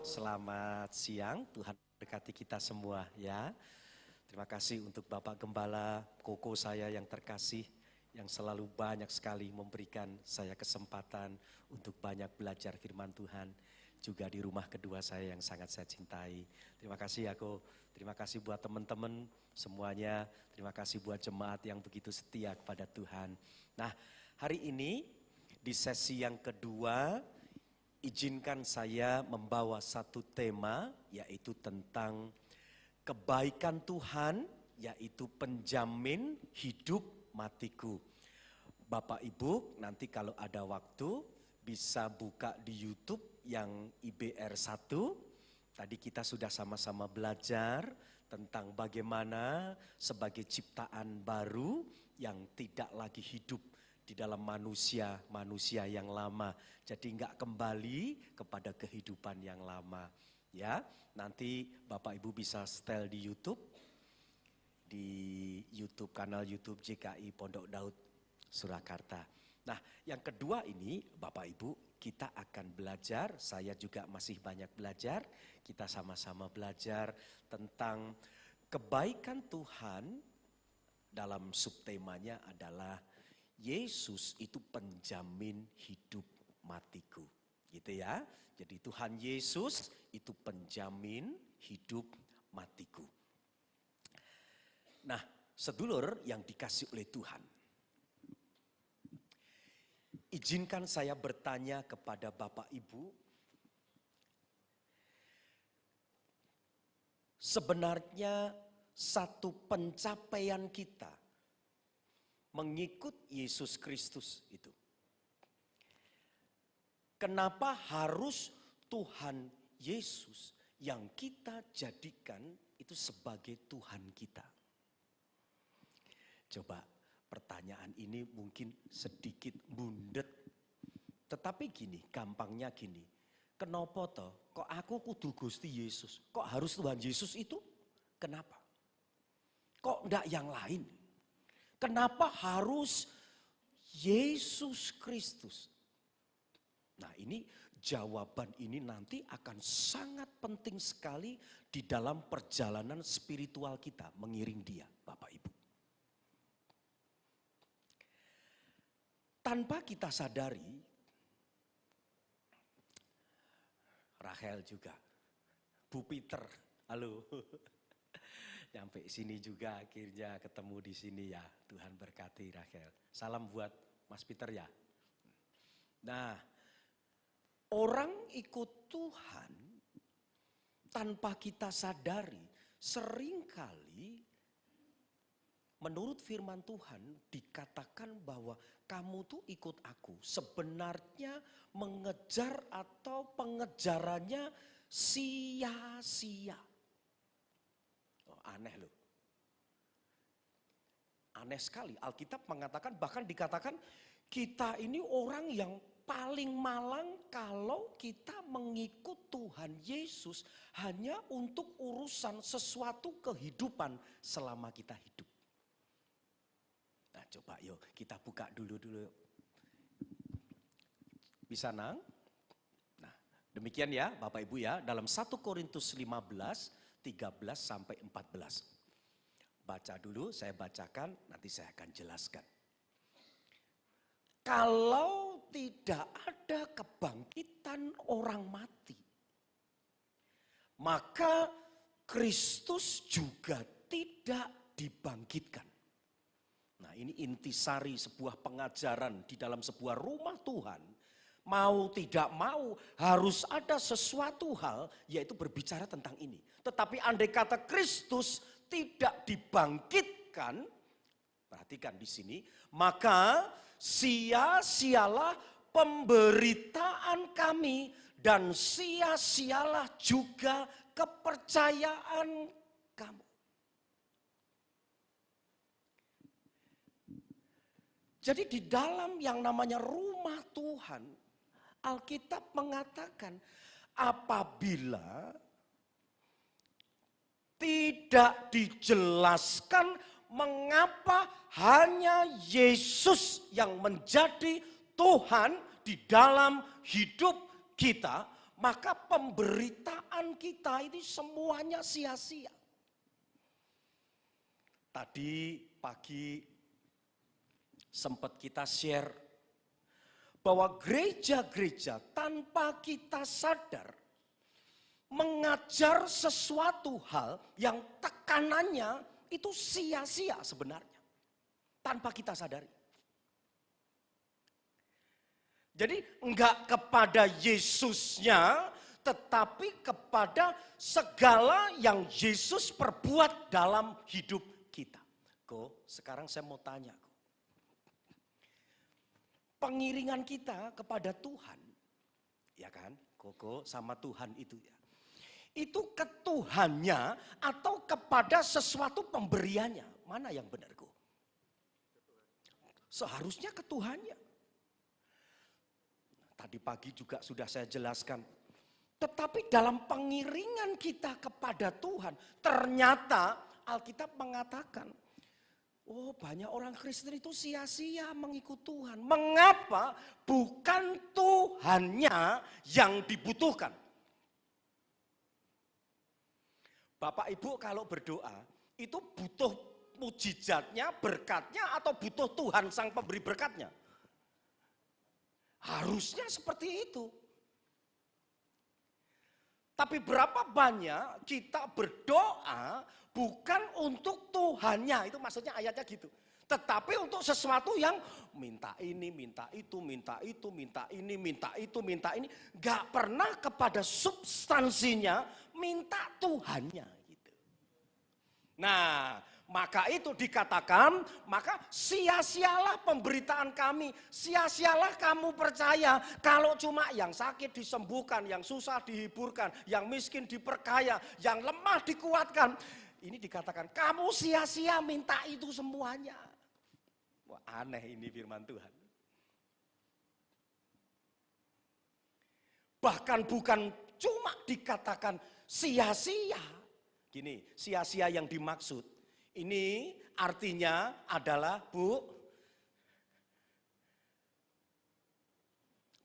Selamat siang, Tuhan berkati kita semua ya. Terima kasih untuk Bapak Gembala, koko saya yang terkasih, yang selalu banyak sekali memberikan saya kesempatan untuk banyak belajar firman Tuhan. Juga di rumah kedua saya yang sangat saya cintai. Terima kasih terima kasih buat teman-teman semuanya. Terima kasih buat jemaat yang begitu setia kepada Tuhan. Nah, hari ini di sesi yang kedua, izinkan saya membawa satu tema, yaitu tentang kebaikan Tuhan, yaitu penjamin hidup matiku. Bapak Ibu nanti kalau ada waktu bisa buka di YouTube yang IBR 1. Tadi kita sudah sama-sama belajar tentang bagaimana sebagai ciptaan baru yang tidak lagi hidup di dalam manusia yang lama. Jadi enggak kembali kepada kehidupan yang lama. Ya, nanti Bapak Ibu bisa setel di YouTube. Di YouTube, kanal YouTube JKI Pondok Daud Surakarta. Nah, yang kedua ini Bapak Ibu, kita akan belajar, saya juga masih banyak belajar. Kita sama-sama belajar tentang kebaikan Tuhan. Dalam subtemanya adalah Yesus itu penjamin hidup matiku, gitu ya. Jadi Tuhan Yesus itu penjamin hidup matiku. Nah, sedulur yang dikasih oleh Tuhan, izinkan saya bertanya kepada Bapak Ibu, sebenarnya satu pencapaian kita mengikut Yesus Kristus itu, kenapa harus Tuhan Yesus yang kita jadikan itu sebagai Tuhan kita? Coba pertanyaan ini mungkin sedikit bundet, tetapi gini, gampangnya gini. Kenapa toh kok aku kudu Gusti Yesus? Kok harus Tuhan Yesus itu? Kenapa? Kok enggak yang lain? Kenapa harus Yesus Kristus? Nah, ini jawaban ini nanti akan sangat penting sekali di dalam perjalanan spiritual kita mengiring Dia, Bapak Ibu. Tanpa kita sadari, Rachel juga, Bu Peter, halo. Sampai sini juga akhirnya ketemu di sini ya. Tuhan berkati Rachel. Salam buat Mas Peter ya. Nah, orang ikut Tuhan tanpa kita sadari, seringkali menurut firman Tuhan dikatakan bahwa kamu tuh ikut aku. Sebenarnya mengejar atau pengejarannya sia-sia. Aneh loh. Aneh sekali. Alkitab mengatakan, bahkan dikatakan kita ini orang yang paling malang kalau kita mengikut Tuhan Yesus hanya untuk urusan sesuatu kehidupan selama kita hidup. Nah, coba yuk kita buka dulu. Bisa nang? Nah, demikian ya Bapak Ibu ya, dalam 1 Korintus 15 13 sampai 14. Baca dulu, saya bacakan, nanti saya akan jelaskan. Kalau tidak ada kebangkitan orang mati, maka Kristus juga tidak dibangkitkan. Nah, ini intisari sebuah pengajaran di dalam sebuah rumah Tuhan. Mau tidak mau harus ada sesuatu hal, yaitu berbicara tentang ini. Tetapi andai kata Kristus tidak dibangkitkan, perhatikan di sini, maka sia-sialah pemberitaan kami dan sia-sialah juga kepercayaan kamu. Jadi di dalam yang namanya rumah Tuhan, Alkitab mengatakan apabila tidak dijelaskan mengapa hanya Yesus yang menjadi Tuhan di dalam hidup kita, maka pemberitaan kita ini semuanya sia-sia. Tadi pagi sempat kita share bahwa gereja-gereja tanpa kita sadar mengajar sesuatu hal yang tekanannya itu sia-sia sebenarnya. Tanpa kita sadari. Jadi enggak kepada Yesusnya, tetapi kepada segala yang Yesus perbuat dalam hidup kita. Sekarang saya mau tanya. Pengiringan kita kepada Tuhan, ya kan? Koko sama Tuhan itu ya. Itu ke Tuhannya atau kepada sesuatu pemberiannya? Mana yang benar, Ko? Seharusnya ke Tuhannya. Tadi pagi juga sudah saya jelaskan. Tetapi dalam pengiringan kita kepada Tuhan, ternyata Alkitab mengatakan, oh, banyak orang Kristen itu sia-sia mengikut Tuhan. Mengapa? Bukan Tuhannya yang dibutuhkan. Bapak Ibu kalau berdoa, itu butuh mujizatnya, berkatnya, atau butuh Tuhan sang pemberi berkatnya? Harusnya seperti itu. Tapi berapa banyak kita berdoa bukan untuk Tuhannya, itu maksudnya ayatnya gitu. Tetapi untuk sesuatu yang minta ini, minta itu, minta itu, minta ini, minta itu, minta ini. Gak pernah kepada substansinya, minta Tuhannya gitu. Nah, maka itu dikatakan, maka sia-sialah pemberitaan kami, sia-sialah kamu percaya kalau cuma yang sakit disembuhkan, yang susah dihiburkan, yang miskin diperkaya, yang lemah dikuatkan. Ini dikatakan kamu sia-sia minta itu semuanya. Wah, aneh ini firman Tuhan. Bahkan bukan cuma dikatakan sia-sia. Gini, sia-sia yang dimaksud ini artinya adalah, Bu,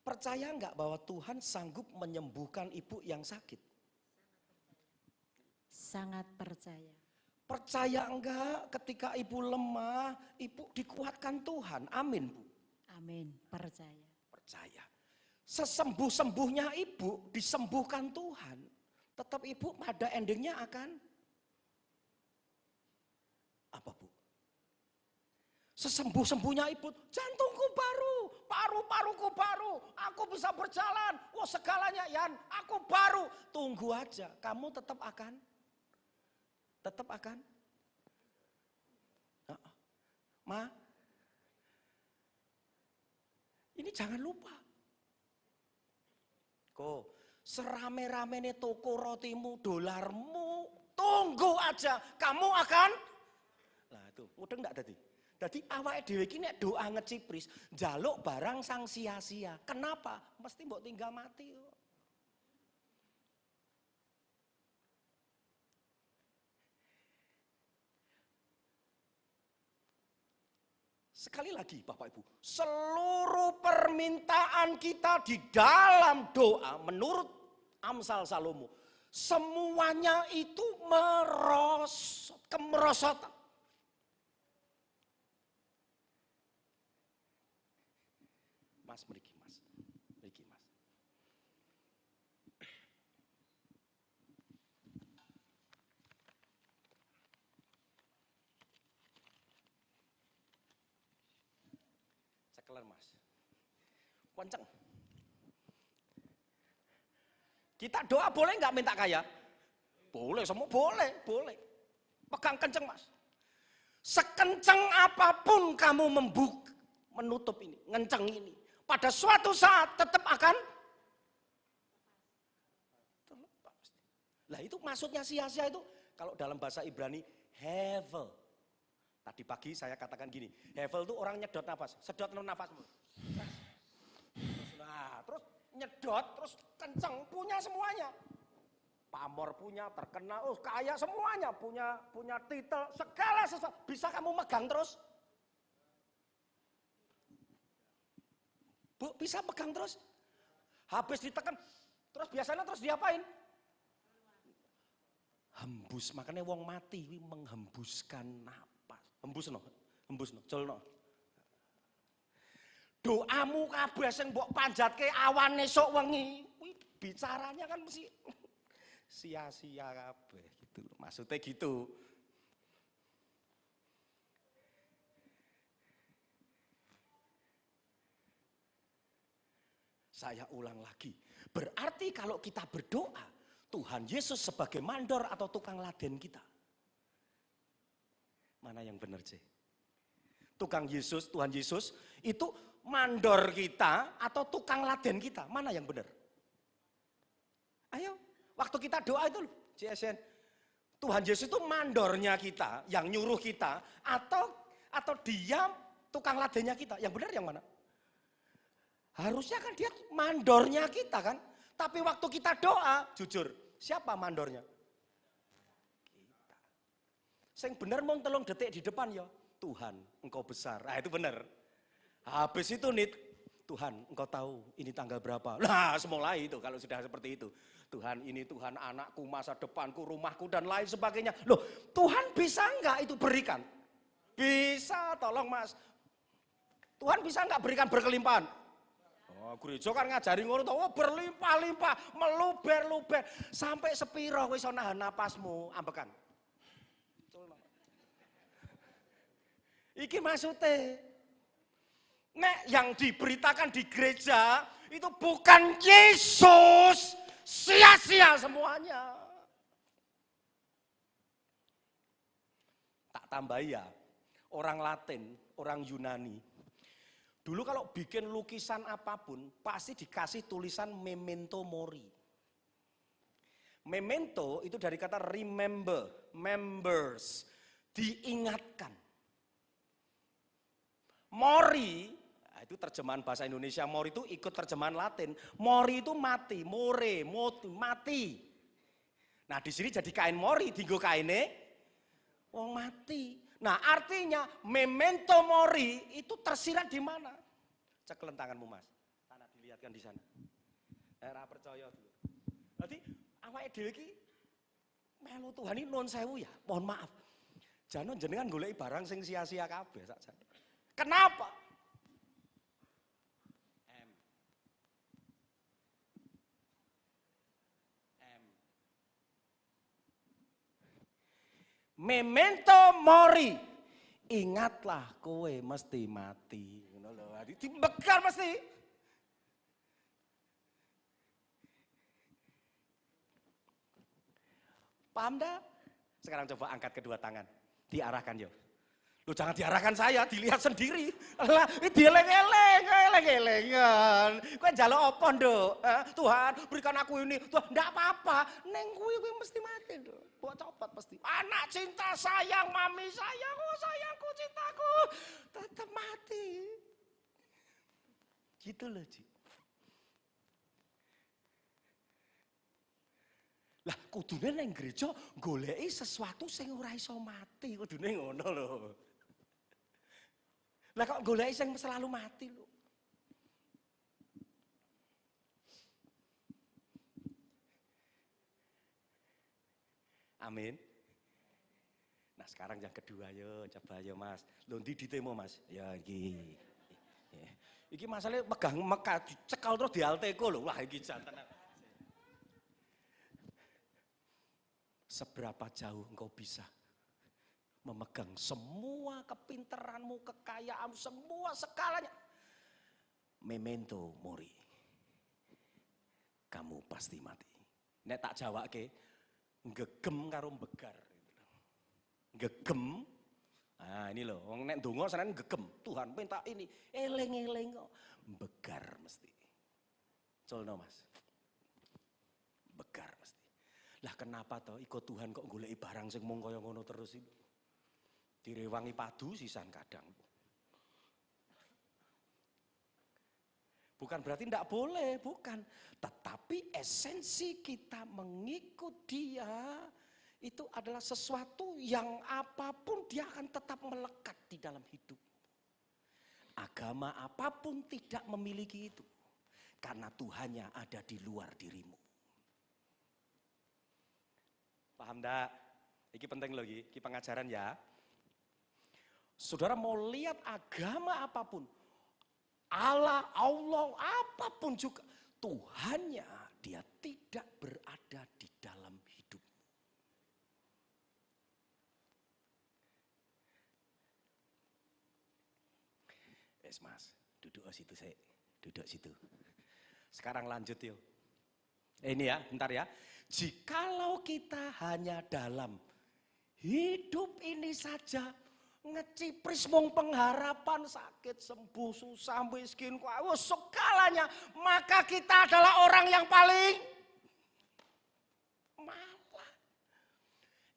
percaya enggak bahwa Tuhan sanggup menyembuhkan ibu yang sakit? Sangat percaya. Percaya enggak ketika ibu lemah, ibu dikuatkan Tuhan? Amin, Bu. Amin, percaya. Percaya. Sesembuh-sembuhnya ibu disembuhkan Tuhan. Tetap ibu pada endingnya akan apa, Bu? Sesembuh-sembuhnya ibu, jantungku baru, paru-paruku baru, aku bisa berjalan, wah segalanya Yan, aku baru. Tunggu aja, kamu tetap akan Ma, ini jangan lupa. Serame-ramene toko rotimu, dolarmu, tunggu aja, kamu akan. Nah itu, mudeng enggak tadi? Jadi awake dhewe iki nek doa ngecipris, njaluk barang sang sia-sia. Kenapa? Mesti mbok tinggal mati. Sekali lagi Bapak Ibu, seluruh permintaan kita di dalam doa menurut Amsal Salomo, semuanya itu kemerosotan. Mas, mriki Mas. Cekelan Mas. Kenceng. Kita doa boleh nggak minta kaya? Boleh, semua boleh. Pegang kenceng Mas. Sekenceng apapun kamu menutup ini, ngenceng ini. Pada suatu saat tetap akan terlepas. Lah itu maksudnya sia-sia itu kalau dalam bahasa Ibrani hevel. Tadi pagi saya katakan gini, hevel itu orang nyedot nafas, sedot nafas. Nah, terus nyedot, terus kenceng, punya semuanya. Pamor punya, terkenal, kaya semuanya, punya titel, segala sesuatu bisa kamu megang terus. Bu, bisa pegang terus. Habis ditekan, Terus biasanya terus diapain? Hembus, makanya wong mati wi menghembuskan napas. Hembusno, colno. Doamu kabeh sing mbok panjatke awan esuk wengi, kuwi bicaranya kan mesti sia-sia kabeh gitu loh. Maksudnya gitu. Saya ulang lagi. Berarti kalau kita berdoa, Tuhan Yesus sebagai mandor atau tukang laden kita. Mana yang benar, C? Tukang Yesus, Tuhan Yesus itu mandor kita atau tukang laden kita? Mana yang benar? Ayo, waktu kita doa itu, CSN, Tuhan Yesus itu mandornya kita, yang nyuruh kita, atau dia tukang ladennya kita? Yang benar yang mana? Harusnya kan dia mandornya kita kan. Tapi waktu kita doa, jujur, siapa mandornya? Kita. Sing bener mung 3 detik di depan ya, Tuhan, Engkau besar. Nah itu benar. Habis itu Tuhan, Engkau tahu ini tanggal berapa. Nah, semulai itu kalau sudah seperti itu. Tuhan ini, Tuhan anakku, masa depanku, rumahku dan lain sebagainya. Loh, Tuhan bisa enggak itu berikan? Bisa, tolong Mas. Tuhan bisa enggak berikan berkelimpahan? Oh, gereja kan ngajari ngono to, berlimpah-limpah, meluber-luber sampai sepiro kowe iso nahan napasmu, ambekan. Iki maksudnya, nek yang diberitakan di gereja itu bukan Yesus, sia-sia semuanya. Tak tambah ya, orang Latin, orang Yunani. Dulu kalau bikin lukisan apapun, pasti dikasih tulisan memento mori. Memento itu dari kata remember, members, diingatkan. Mori, itu terjemahan bahasa Indonesia, mori itu ikut terjemahan Latin. Mori itu mati, more, mati. Nah di sini jadi kain mori, dienggo kaine wong mati. Nah artinya memento mori itu tersirat di mana? Ceklen tanganmu Mas, tanah dilihatkan di sana. Era percaya dulu. Jadi awake dhewe iki melu Tuhan ini non sewu ya, mohon maaf. Jangan jenengan goleki barang sing sia-sia kabeh sakjane. Kenapa? Memento mori. Ingatlah kowe mesti mati. Ngono lho, dibekal mesti. Paham dah? Sekarang coba angkat kedua tangan. Diarahkan yuk. Lu jangan diarahkan saya, dilihat sendiri. Lah, eleng-elengan. Kowe njaluk apa, Nduk? Tuhan, berikan aku ini. Tuhan, enggak apa-apa. Neng kuwi mesti mati, Nduk. Buat copot pasti. Anak cinta sayang, mami sayang, oh sayangku, cintaku. Tetap mati. Gitu loh, Ci. Lah, kudune neng gereja goleki sesuatu sing ora iso mati, kudune ngono lho. Lah kok goleki sing selalu mati lho. Amin. Nah sekarang yang kedua yo, coba yo Mas. Lho ndi ditemo Mas? Ya iki. Iki masalahnya pegang Mekah dicekal terus di Alteko lho. Wah iki jantan. Seberapa jauh engkau bisa memegang semua kepintaranmu, kekayaanmu, semua skalanya. Memento mori. Kamu pasti mati. Nek tak jawake, gegem karo begar. Gegem. Nah ini loh, wong nek ndonga seneng gegem. Tuhan minta ini, eling-eling kok. Begar mesti. Colno Mas. Begar mesti. Lah kenapa toh ikut Tuhan kok goleki barang sing mung kaya ngono terus itu? Direwangi padu sisan kadang. Bukan berarti tidak boleh, bukan. Tetapi esensi kita mengikut dia itu adalah sesuatu yang apapun dia akan tetap melekat di dalam hidup. Agama apapun tidak memiliki itu. Karena Tuhannya ada di luar dirimu. Paham enggak? Ini penting loh, ini pengajaran ya. Saudara mau lihat agama apapun, Allah, apapun juga, Tuhannya dia tidak berada di dalam hidup. Mas, duduk situ saya, duduk situ. Sekarang lanjut yuk. Ini ya, bentar ya. Jikalau kita hanya dalam hidup ini saja, ngecipris mong pengharapan, sakit, sembuh, susah, miskin, segalanya, maka kita adalah orang yang paling malang.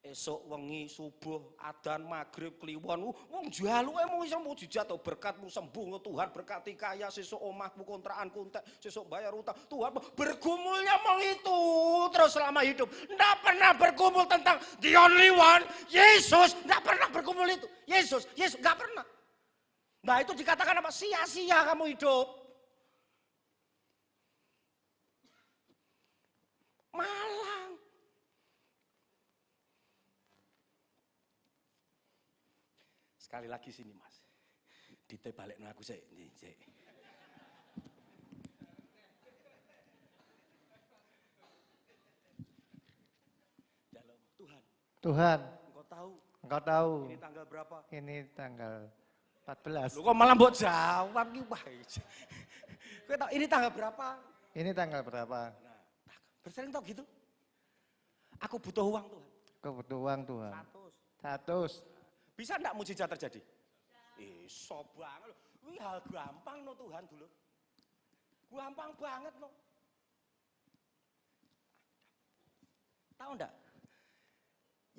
Esok wengi subuh adzan maghrib kliwon wong jaluke mung iso mujizat to berkatmu sembuh Tuhan berkati kaya sesuk omahmu kontrakan kuntek sesuk bayar utang Tuhan bergumulnya mong itu terus selama hidup ndak pernah bergumul tentang the only one Yesus ndak pernah bergumul itu Yesus ndak pernah. Nah itu dikatakan apa? Sia-sia kamu hidup. Malang. Sekali lagi sini mas, ditebalik aku sih. Tuhan, Engkau tahu. Ini Ini tanggal berapa? Ini tanggal 14. Lu kok malah mbok jawab ki wah. Kowe tahu ini tanggal berapa? Ini tanggal berapa? Nah, bersering tau gitu. Aku butuh uang Tuhan. Kau butuh uang Tuhan. 100. Bisa enggak mujizat terjadi? Iso banget. Wih hal gampang no Tuhan dulu. Gampang banget no. Tahu enggak?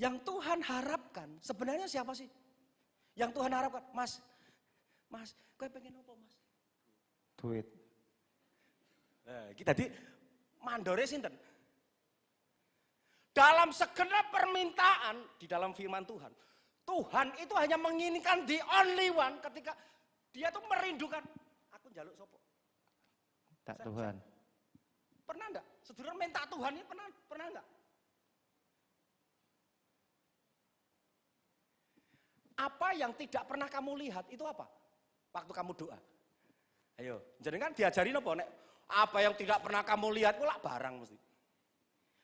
Yang Tuhan harapkan sebenarnya siapa sih? Yang Tuhan harapkan, Mas, kowe pengen apa Mas? Duit. Tadi mandore sinten? Dalam segenap permintaan di dalam firman Tuhan, Tuhan itu hanya menginginkan the only one ketika dia tuh merindukan aku njaluk sopo. Tak Tuhan. Pernah enggak? Sedulur minta Tuhan ini pernah enggak? Apa yang tidak pernah kamu lihat itu apa? Waktu kamu doa. Ayo, jadi kan diajarin apa nek apa yang tidak pernah kamu lihat kok barang mesti.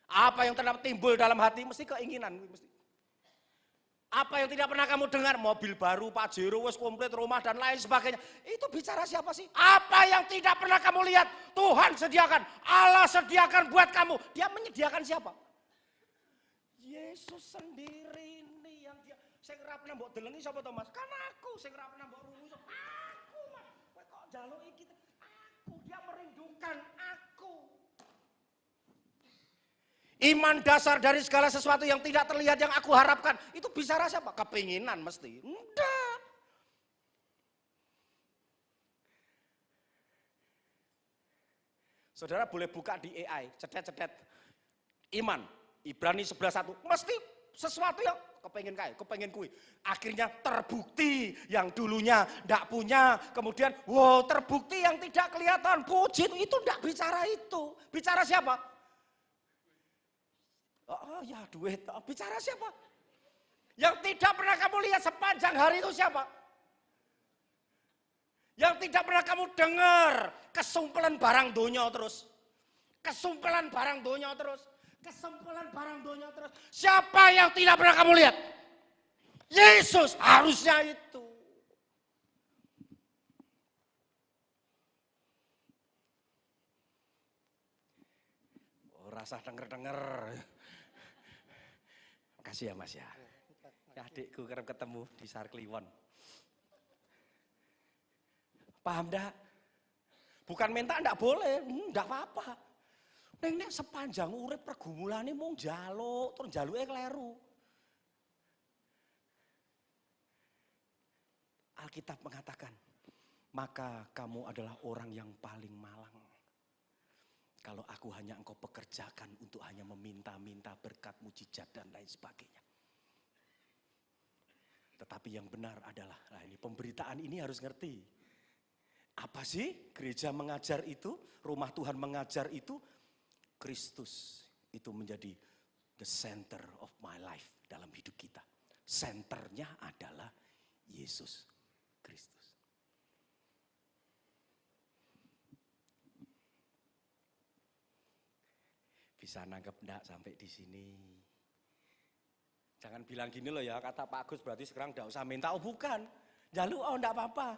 Apa yang tidak timbul dalam hati mesti keinginan mesti. Apa yang tidak pernah kamu dengar, mobil baru, Pajero, wes komplit, rumah dan lain sebagainya. Itu bicara siapa sih? Apa yang tidak pernah kamu lihat, Tuhan sediakan, Allah sediakan buat kamu. Dia menyediakan siapa? Yesus sendiri ini yang dia. Saya ora pernah mbok delengi sapa to Mas? Kan aku, saya ora pernah mbok rungu. Aku Mas, kowe kok njaluki kita? Aku, dia merindukan aku. Iman dasar dari segala sesuatu yang tidak terlihat yang aku harapkan. Itu bicara siapa? Kepinginan mesti. Enggak. Saudara boleh buka di AI, cetet-cetet. Iman, Ibrani 11:1. Mesti sesuatu yang kepengen kui. Akhirnya terbukti yang dulunya enggak punya. Kemudian, wow terbukti yang tidak kelihatan. Puji itu enggak bicara itu. Bicara siapa? Oh ya duit, bicara siapa? Yang tidak pernah kamu lihat sepanjang hari itu siapa? Yang tidak pernah kamu dengar kesumpelan barang donya terus. Kesumpelan barang donya terus. Kesumpelan barang donya terus. Siapa yang tidak pernah kamu lihat? Yesus harusnya itu. Oh, rasa denger-denger. Makasih ya Mas ya. Adikku kerap ketemu di Sar Kliwon. Paham enggak? Bukan minta enggak boleh, enggak apa-apa. Nek sepanjang urip pergumulane mung njaluk, terus njaluke kleru. Alkitab mengatakan, maka kamu adalah orang yang paling malang. Kalau aku hanya engkau pekerjakan untuk hanya meminta-minta berkat mujizat dan lain sebagainya. Tetapi yang benar adalah, nah ini pemberitaan ini harus ngerti. Apa sih gereja mengajar itu, rumah Tuhan mengajar itu, Kristus itu menjadi the center of my life dalam hidup kita. Senternya adalah Yesus Kristus. Bisa nangkep enggak sampai di sini? Jangan bilang gini loh ya, kata Pak Agus berarti sekarang enggak usah minta. Oh bukan, jaluk enggak apa-apa.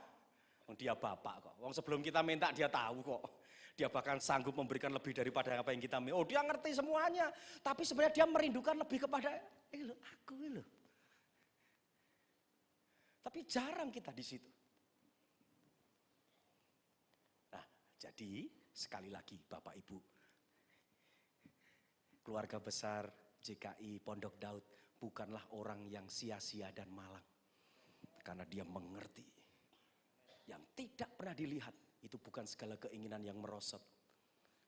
Oh, dia Bapak kok. Wong sebelum kita minta dia tahu kok. Dia bahkan sanggup memberikan lebih daripada apa yang kita minta. Oh dia ngerti semuanya. Tapi sebenarnya dia merindukan lebih kepada aku loh. Tapi jarang kita di situ. Nah, jadi sekali lagi Bapak Ibu, keluarga besar JKI Pondok Daud bukanlah orang yang sia-sia dan malang. Karena dia mengerti yang tidak pernah dilihat itu bukan segala keinginan yang merosot.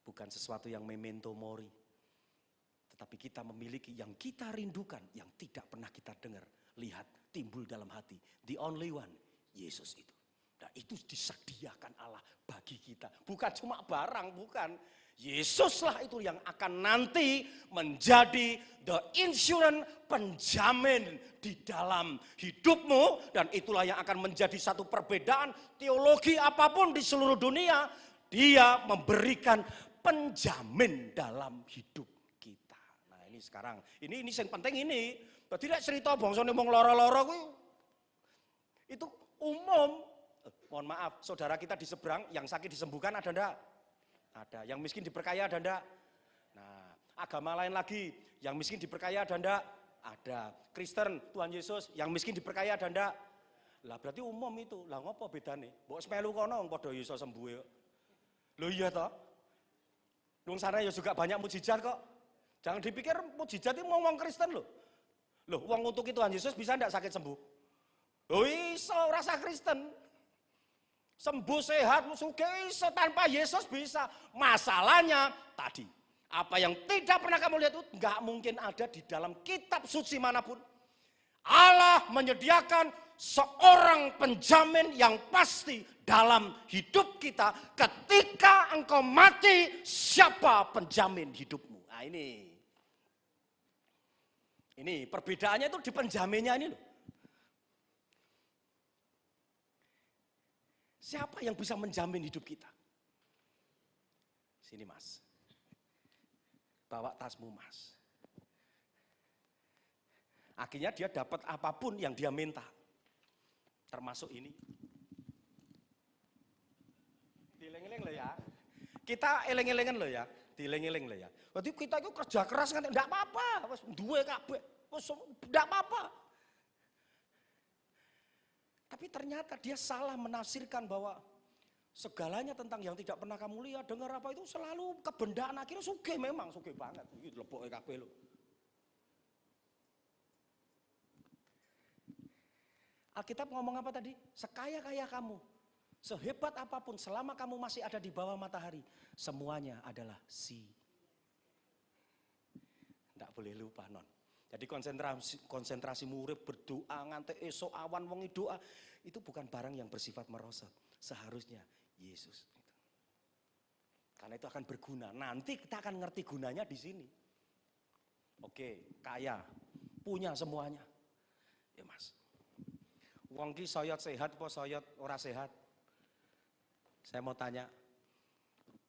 Bukan sesuatu yang memento mori. Tetapi kita memiliki yang kita rindukan, yang tidak pernah kita dengar, lihat, timbul dalam hati. The only one, Yesus itu. Nah itu disediakan Allah bagi kita. Bukan cuma barang, bukan. Yesuslah itu yang akan nanti menjadi the insurance, penjamin di dalam hidupmu. Dan itulah yang akan menjadi satu perbedaan teologi apapun di seluruh dunia. Dia memberikan penjamin dalam hidup kita. Nah ini sekarang, ini yang penting ini. Tidak cerita bangsane mung lara-lara kuwi. Itu umum. Mohon maaf, saudara kita di seberang yang sakit disembuhkan ada enggak? Ada. Yang miskin diperkaya ada enggak? Nah, agama lain lagi, yang miskin diperkaya ada enggak? Ada. Kristen, Tuhan Yesus, yang miskin diperkaya ada enggak? Lah berarti umum itu. Lah ngopo bedane? Mbok semelu kono padha iso sembuh ya. Lho iya toh? Wong sana ya juga banyak mujizat kok. Jangan dipikir mujizat itu ngomong Kristen loh. Loh, uang untuk Tuhan Yesus bisa enggak sakit sembuh? Oh iso, rasa Kristen. Sembuh sehat, sugih iso, tanpa Yesus bisa. Masalahnya tadi, apa yang tidak pernah kamu lihat itu enggak mungkin ada di dalam kitab suci manapun. Allah menyediakan seorang penjamin yang pasti dalam hidup kita. Ketika engkau mati, siapa penjamin hidupmu? Nah ini perbedaannya itu di penjaminnya ini loh. Siapa yang bisa menjamin hidup kita? Sini mas. Bawa tasmu mas. Akhirnya dia dapat apapun yang dia minta. Termasuk ini. Dileng-eleng loh ya. Kita eleng-elengan loh ya. Dileng-eleng loh ya. Berarti kita itu kerja keras kan enggak apa-apa. Duwe kabeh. Enggak apa-apa. Tapi ternyata dia salah menafsirkan bahwa segalanya tentang yang tidak pernah kamu lihat, dengar apa itu selalu kebendaan. Akhirnya sugih memang, sugih banget. Iki leboke kabeh lho. Alkitab ngomong apa tadi? Sekaya-kaya kamu, sehebat apapun, selama kamu masih ada di bawah matahari, semuanya adalah Tidak boleh lupa non. Jadi konsentrasi murid berdoa nganti esok awan wengi doa itu bukan barang yang bersifat merosot. Seharusnya Yesus. Karena itu akan berguna. Nanti kita akan ngerti gunanya di sini. Oke, kaya, punya semuanya. Ya mas. Wong ki soyot sehat apa soyot ora sehat? Saya mau tanya.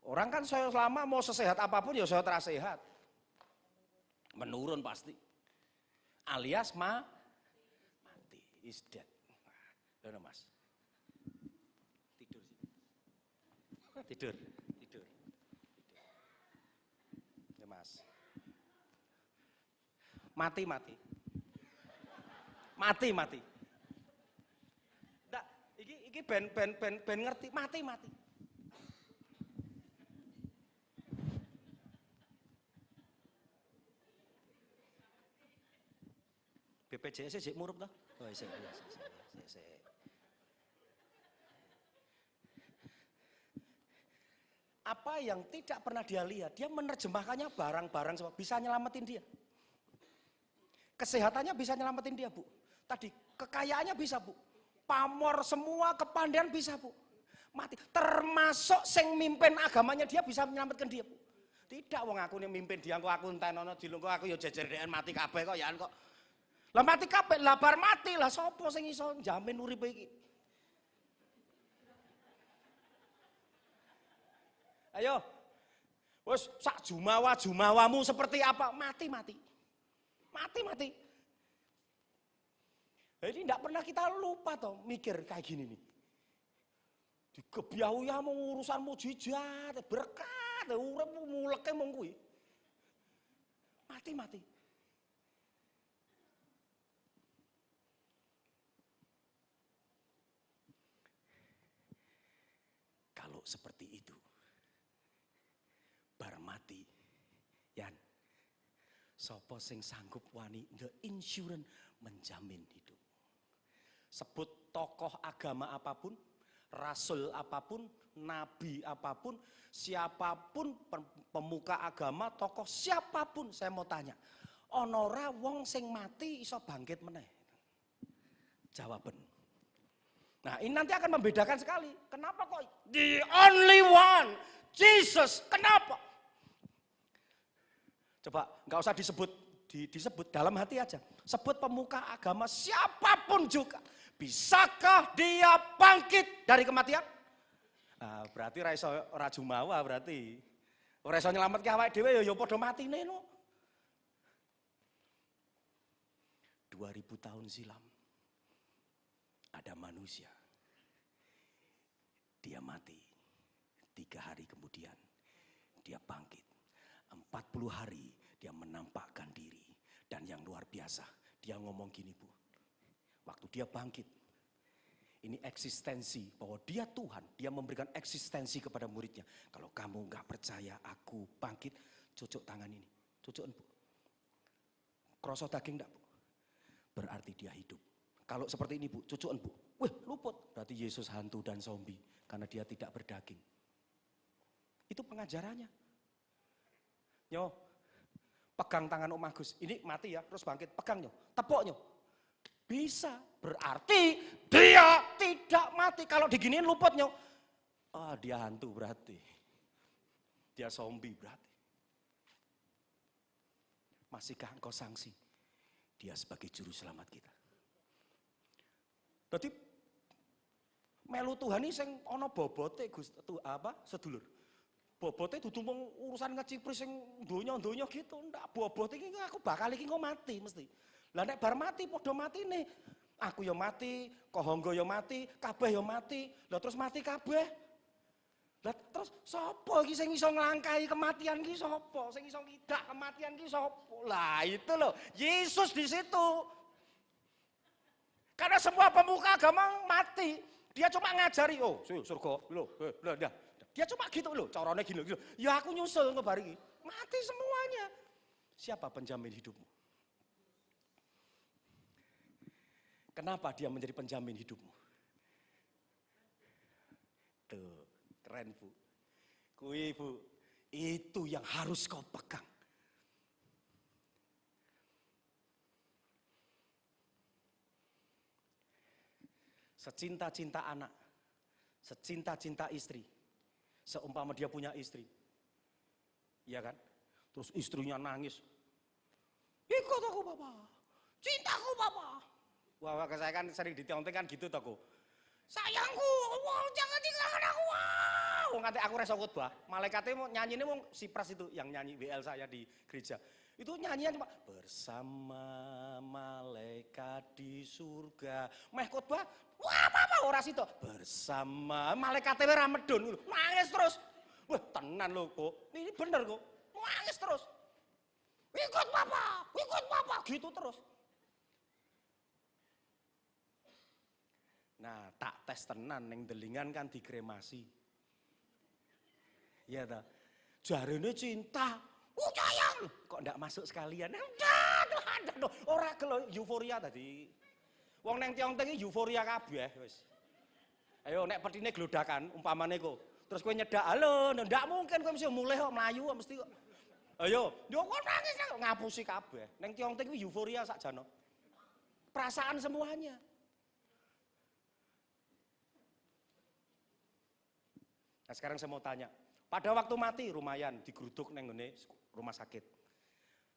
Orang kan soyot lama mau sesehat apapun ya soyot ora sehat. Menurun pasti. Alias mati, is dead. Loh mas, tidur. Ya mas, mati. Nggak, iki ben ngerti, mati. BPJS sih murup toh? Oh, sik. Apa yang tidak pernah dia lihat, dia menerjemahkannya barang-barang bisa nyelamatin dia. Kesehatannya bisa nyelamatin dia, Bu. Tadi kekayaannya bisa, Bu. Pamor semua kepandaian bisa, Bu. Mati. Termasuk sing mimpin agamanya dia bisa menyelamatkan dia, Bu. Tidak wong aku nih mimpin dia aku entenono dilungko aku ya jejer-jerekan mati kabeh kok ya kok. Lah mati kabeh, lah bar mati lah sapa sing iso njamin uripe iki? Ayo. Wes sak jumawa-jumawamu seperti apa? Mati. Jadi tidak pernah kita lupa toh mikir kayak gini nih. Dikebiahuyamu urusanmu jijat, berkat, uripmu muleke mung kuwi. Mati. Kalau seperti itu, bar mati, Yan, sapa sing sanggup wani the insurance menjamin hidup. Sebut tokoh agama apapun, rasul apapun, nabi apapun, siapapun pemuka agama, tokoh siapapun, saya mau tanya, onora wong sing mati iso bangkit meneh? Jawaban. Nah ini nanti akan membedakan sekali. Kenapa kok the only one, Jesus, kenapa? Coba nggak usah disebut dalam hati aja. Sebut pemuka agama siapapun juga. Bisakah dia bangkit dari kematian? Nah, berarti ora jumawa berarti. Ora iso nyelametke awake dhewe ya padha matine no. 2000 tahun silam ada manusia. Dia mati. 3 hari kemudian dia bangkit. 40 hari dia menampakkan diri. Dan yang luar biasa, dia ngomong gini Bu. Waktu dia bangkit, ini eksistensi bahwa dia Tuhan, dia memberikan eksistensi kepada muridnya. Kalau kamu nggak percaya aku bangkit, cucuk tangan ini, cucukan Bu. Kroso daging enggak Bu? Berarti dia hidup. Kalau seperti ini Bu, cucukan Bu. Wih luput, berarti Yesus hantu dan zombie karena dia tidak berdaging. Itu pengajarannya. Nyo, pegang tangan Om Agus, ini mati ya, terus bangkit, pegang nyo, tepuk nyo. Bisa, berarti dia tidak mati. Kalau diginiin luput nyo, dia hantu berarti. Dia zombie berarti. Masihkah engkau sangsi? Dia sebagai juru selamat kita. Jadi melu Tuhan ini sing ana bobote Gus sedulur. Bobote dudu mung urusan ngecipris sing donya-donya gitu, ndak bobote iki aku bakal iki engko mati mesti. Lah nek bar mati padha matine. Aku ya mati, Kohonggo ya mati, kabeh ya mati. Lah terus mati kabeh. Lah terus sapa iki sing iso nglangkahi kematian iki sapa? Sing iso ngidak kematian iki sapa? Lah itu loh, Yesus di situ. Karena semua pemuka agama mati. Dia cuma ngajari, oh surga, loh, dia cuma gitu loh, caranya gini. Ya aku nyusul ngebar iki. Mati semuanya. Siapa penjamin hidupmu? Kenapa dia menjadi penjamin hidupmu? Tuh, keren Bu. Kui Bu, itu yang harus kau pegang. Secinta-cinta anak, secinta-cinta istri, seumpama dia punya istri. Iya kan? Terus istrinya nangis. Ikut aku Bapak, cintaku Bapak. Wah, saya kan sering ditonton kan gitu toko. Sayangku, wow, jangan tinggalkan aku. Wow, nganti aku reso khotbah. Malaikatnya mau nyanyi ini mau si pras itu yang nyanyi WL saya di gereja. Itu nyanyian cuma bersama malaikat di surga. Meh khotbah, wah apa ora situ. Bersama malaikatnya ora medun, nangis terus. Wah tenan lho kok, ini bener kok, nangis terus. Ikut Bapak, gitu terus. Nah, tak tes tenan neng delingan kan dikremasi. Iya ta. Jarene cinta. Sayang, kok ndak masuk sekalian? Aduh, ora gelo euforia tadi. Wong neng tiong-teng euforia kabeh wis. Ayo nek petine glodakan umpamane kok. Terus kowe nyedak, halo, ndak mungkin kowe mesti mulih kok mlayu kok mesti kok. Ayo, yo kok nangis kok ngapusi kabeh. Neng tiong-teng kuwi euforia sakjane. Perasaan semuanya. Nah sekarang saya mau tanya, Pada waktu mati lumayan digeruduk neng ngene rumah sakit.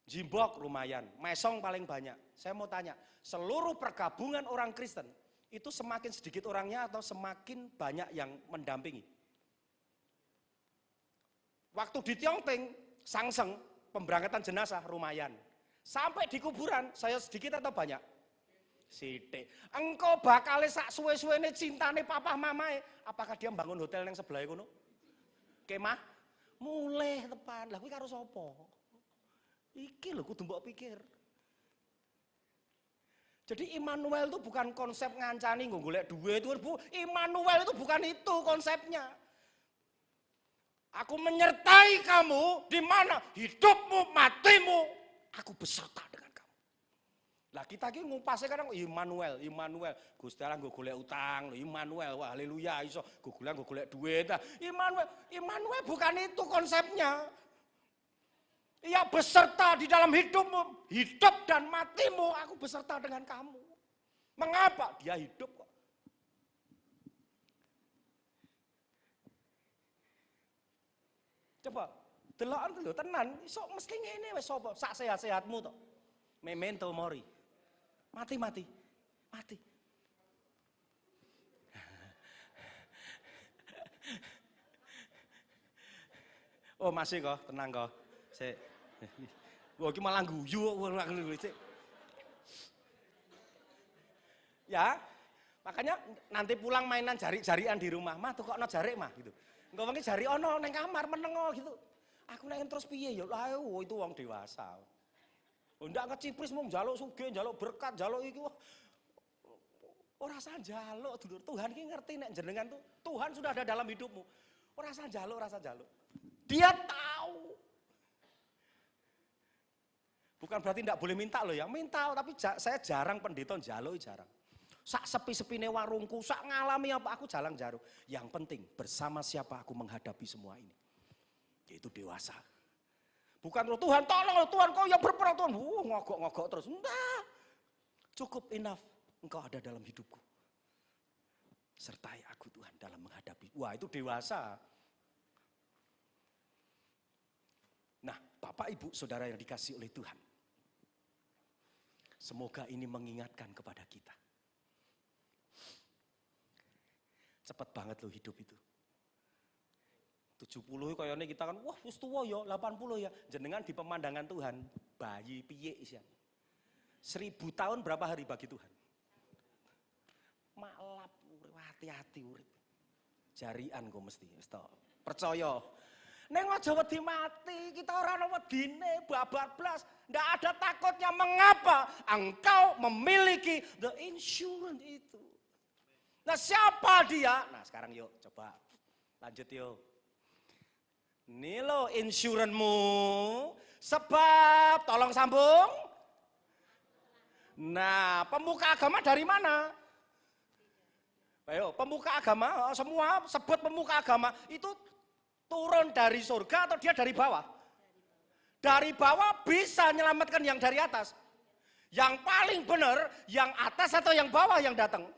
Jimbok lumayan, mesong paling banyak. Saya mau tanya, seluruh pergabungan orang Kristen itu semakin sedikit orangnya atau semakin banyak yang mendampingi? Waktu di Tiongping, Sangseng, pemberangkatan jenazah lumayan. Sampai di kuburan, saya sedikit atau banyak? Sithik. Engkau bakal sak suwe-suwene cintane papa mamae, apakah dia bangun hotel yang sebelah kono? Kemah? Mulih tepan. Lah kuwi karo sapa? Iki lho kudu mbok pikir. Jadi Immanuel itu bukan konsep ngancani nggo golek duit itu, Bu. Immanuel itu bukan itu konsepnya. Aku menyertai kamu di mana hidupmu, matimu, aku beserta dengan kamu. Lah kita ki ngupase kadang Immanuel, Gusti Allah nggo golek utang, Immanuel, wah haleluya iso nggo golek duit. Immanuel bukan itu konsepnya. Ia beserta di dalam hidupmu, hidup dan matimu, aku beserta dengan kamu. Mengapa? Dia hidup kok. Coba, delokan lho tenan, iso mesti ngene wis sapa? Sak sehat-sehatmu to. Memento mori. Mati. Oh, masih kok, tenang kok. Wah, iki malah guyu kok. Ya, makanya nanti pulang mainan jari-jarian di rumah. Mah tukokno jarik mah gitu. Engko wengi jari ono ning kamar menengo gitu. Aku nek terus piye ya? Lah itu wong dewasa. Ndak kecipris mung njaluk sugih, njaluk berkat, njaluk iki ora usah njaluk, Dulur. Tuhan ki ngerti nek jenengan tuh Tuhan sudah ada dalam hidupmu. Ora usah njaluk. Dia tahu. Bukan berarti ndak boleh minta loh ya, minta, tapi saya jarang pendeta njaluk jarang. Sak sepi-sepine warungku, sak ngalami apa aku jarang jaruk. Yang penting bersama siapa aku menghadapi semua ini. Yaitu dewasa. Bukan Tuhan tolong Tuhan kau yang berperang Tuhan. Ngogok terus. Enggak. Cukup enough engkau ada dalam hidupku. Sertai aku Tuhan dalam menghadapi. Wah itu dewasa. Nah Bapak Ibu Saudara yang dikasihi oleh Tuhan. Semoga ini mengingatkan kepada kita. Cepat banget loh hidup itu. 70 kayaknya kita kan, wah wis tuwa ya, 80 ya. Jenengan di pemandangan Tuhan, bayi piye isian. 1000 tahun berapa hari bagi Tuhan? Maklap, hati-hati urip. Jarian kok mesti, wis to. Percaya. Neng aja wedi mati, kita ora ana wedine babar blas, ndak ada takutnya. Mengapa? Engkau memiliki the insurance itu. Nah siapa dia? Nah sekarang yuk coba lanjut yuk. Ini lo insuranmu. Sebab tolong sambung. Nah pemuka agama dari mana? Ayo pemuka agama semua sebut pemuka agama itu turun dari surga atau dia dari bawah? Dari bawah bisa menyelamatkan yang dari atas. Yang paling benar yang atas atau yang bawah yang datang?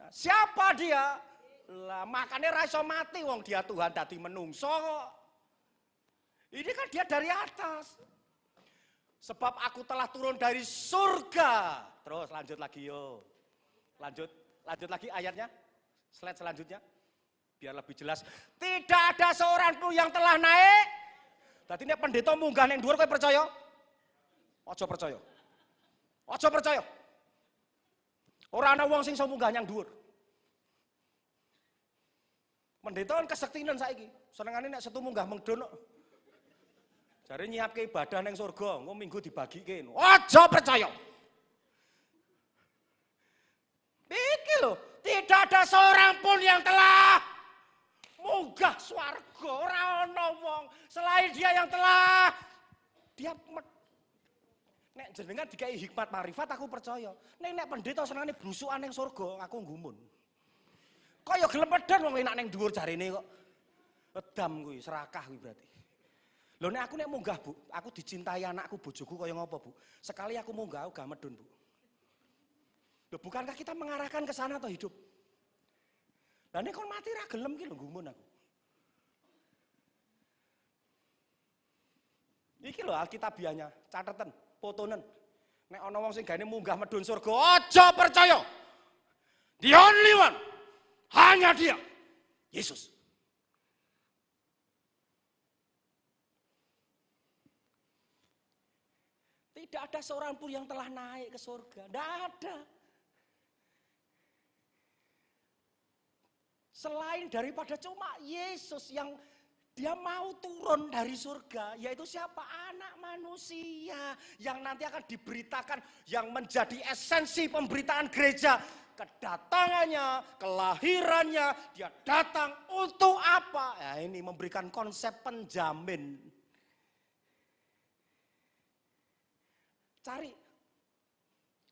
Siapa dia? Lah makanya raiso mati wong dia Tuhan dadi menungso. Ini kan dia dari atas. Sebab aku telah turun dari surga. Terus lanjut lagi yo. Lanjut lagi ayatnya. Slide selanjutnya. Biar lebih jelas. Tidak ada seorang pun yang telah naik. Dadi nek pendeta munggah ning dhuwur kowe percaya? Aja percaya. Aja percaya. Ora ana wong sing iso munggah nyang dhuwur. Pendeta kan kesektinan saiki. Senengane nek setu munggah mengdono. Jare nyiapke ibadah ning surga, engko minggu dibagike. Aja percaya. Iki lho, tidak ada seorang pun yang telah munggah swarga. Ora ana wong selain dia yang telah dia nek jenengan dikai hikmat marifat aku percaya. Nek pendeta senengane blusukan ning surga, aku nggumun. Kaya gelem edan wong enak ning dhuwur jarene kok. Edam kuwi, serakah kuwi berarti. Lho nek aku nek munggah, Bu, aku dicintai anakku, bojoku kaya ngapa, Bu? Sekali aku munggah, aku gak medun, Bu. Lho bukankah kita mengarahkan ke sana atau hidup? Lah nek kon mati ra gelem ki lho nggumun aku. Iki lho Alkitabiahnya, catatan, fotonen. Nek ana wong sing gane munggah medun surga, aja percaya. The only one, hanya dia, Yesus. Tidak ada seorang pun yang telah naik ke surga, tidak ada. Selain daripada cuma Yesus yang dia mau turun dari surga, yaitu siapa? Anak manusia yang nanti akan diberitakan, yang menjadi esensi pemberitaan gereja. Kedatangannya, kelahirannya, dia datang untuk apa? Ya ini memberikan konsep penjamin. Cari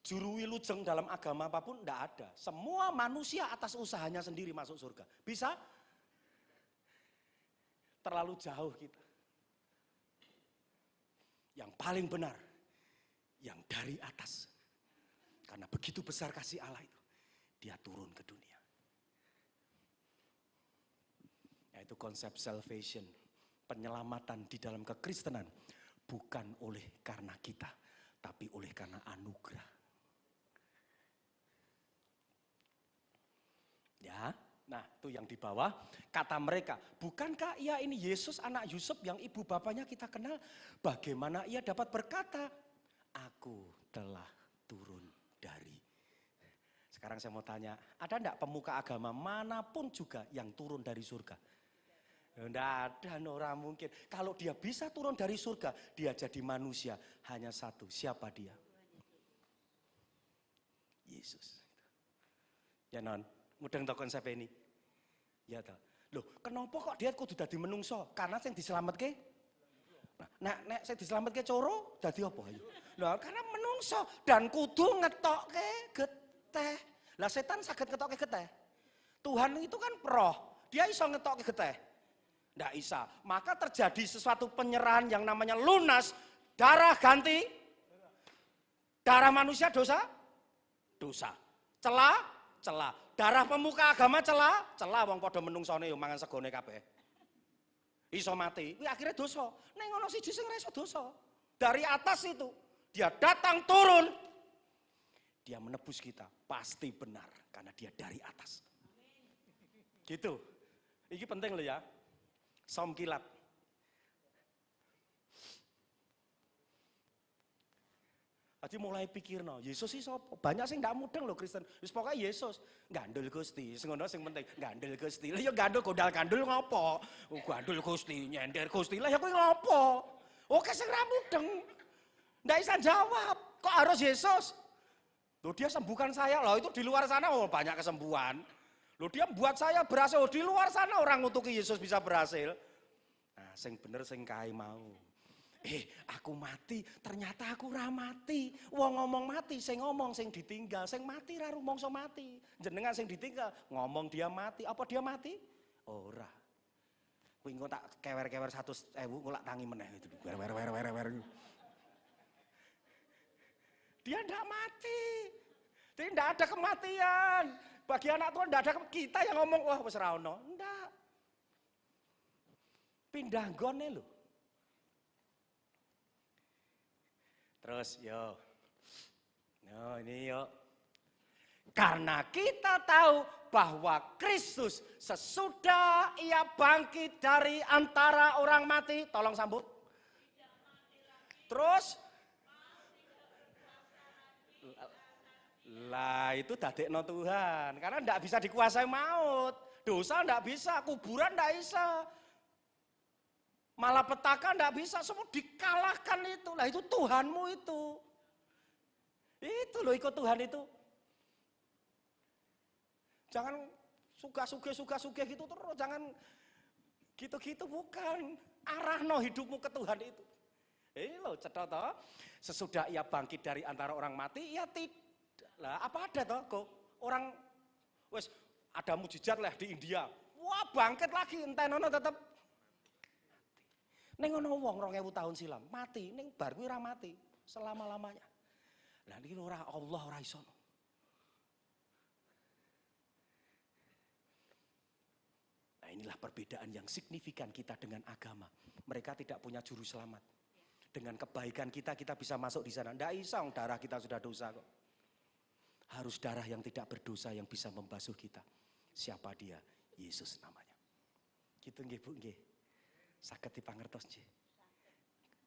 juru wilujeng dalam agama apapun, tidak ada. Semua manusia atas usahanya sendiri masuk surga. Bisa? Terlalu jauh kita. Yang paling benar, yang dari atas. Karena begitu besar kasih Allah itu, dia turun ke dunia. Yaitu konsep salvation, penyelamatan di dalam kekristenan. Bukan oleh karena kita, tapi oleh karena anugerah. Ya, nah itu yang di bawah, kata mereka, bukankah ia ini Yesus anak Yusuf yang ibu bapaknya kita kenal? Bagaimana ia dapat berkata, aku telah turun dari. Sekarang saya mau tanya, ada enggak pemuka agama manapun juga yang turun dari surga? Enggak ada, orang mungkin. Kalau dia bisa turun dari surga, dia jadi manusia. Hanya satu, siapa dia? Yesus. Ya non, mudeng to konsep ini. Ya toh. Loh, kenapa kok dia kudu dadi menungso? Karena sing diselametke. Nah, nek sing diselametke coro, dadi apa ayo? Lah, karena menungso dan kudu ngetokke geteh. Lah setan saged ngetokke geteh. Tuhan itu kan roh, dia iso ngetokke geteh. Nggak bisa. Maka terjadi sesuatu penyerahan yang namanya lunas, darah ganti, darah manusia dosa, dosa, celah, celah, darah pemuka agama celah, celah wong padha menungsone yo mangan segone kabeh. Iso mati, kuwi akhirnya dosa. Ning ngono siji sing ora iso dosa. Dari atas itu, dia datang turun. Dia menebus kita, pasti benar karena dia dari atas. Gitu. Ini penting loh ya. Som kilat. Jadi mulai pikir no, Yesus sih sapa? Banyak sing ndak mudeng loh Kristen. Wis pokoke Yesus, gandul Gusti. Sing ngono sing penting, gandul Gusti. Lah ya gandul gondal-gandul ngopo? Gandul Gusti, nyender Gusti. Lah ya kuwi ngopo? Oke sing ra mudeng. Ndak bisa jawab. Kok harus Yesus? Loh dia sembuhkan saya. Loh itu di luar sana oh banyak kesembuhan. Loh dia buat saya berhasil, oh, di luar sana orang ngutuki Yesus bisa berhasil. Nah, sing bener sing kae mau. Aku mati, ternyata aku ora mati. Wong ngomong mati, sing ngomong sing ditinggal, sing mati ra rumangsa mati. Jenengan sing ditinggal, ngomong dia mati, apa dia mati? Ora. Kuwi engko tak kewer-kewer 100.000 engko lak tangi meneh itu. Wer. Dia ndak mati. Dia ndak ada kematian. Bagi anak Tuhan tidak ada kita yang ngomong, wah wis ra ono. Enggak. Pindah gone lho. Terus yo. No, ini yo. Karena kita tahu bahwa Kristus sesudah ia bangkit dari antara orang mati, tolong sambut. Terus lah itu dadekno Tuhan, karena ndak bisa dikuasai maut, dosa ndak bisa, kuburan ndak bisa, malapetaka ndak bisa, semua dikalahkan itu. Lah itu Tuhanmu itu loh ikut Tuhan itu. Jangan suka gitu terus, jangan gitu-gitu, bukan. Arahno hidupmu ke Tuhan itu. Loh cetok toh, sesudah ia bangkit dari antara orang mati, ia tidak. Lah apa ada toh kok orang wes ada mujizat lah di India. Wah bangkit lagi entenono tetep ning ono wong 2000 tahun silam mati ning bar kuwi ora mati selama-lamanya. Lah niki ora Allah ora iso. Nah inilah perbedaan yang signifikan kita dengan agama. Mereka tidak punya juru selamat. Dengan kebaikan kita bisa masuk di sana. Nggak bisa, darah kita sudah dosa kok. Harus darah yang tidak berdosa yang bisa membasuh kita. Siapa dia? Yesus namanya. Gitu nggih Bu nggih. Saged dipangertos nggih.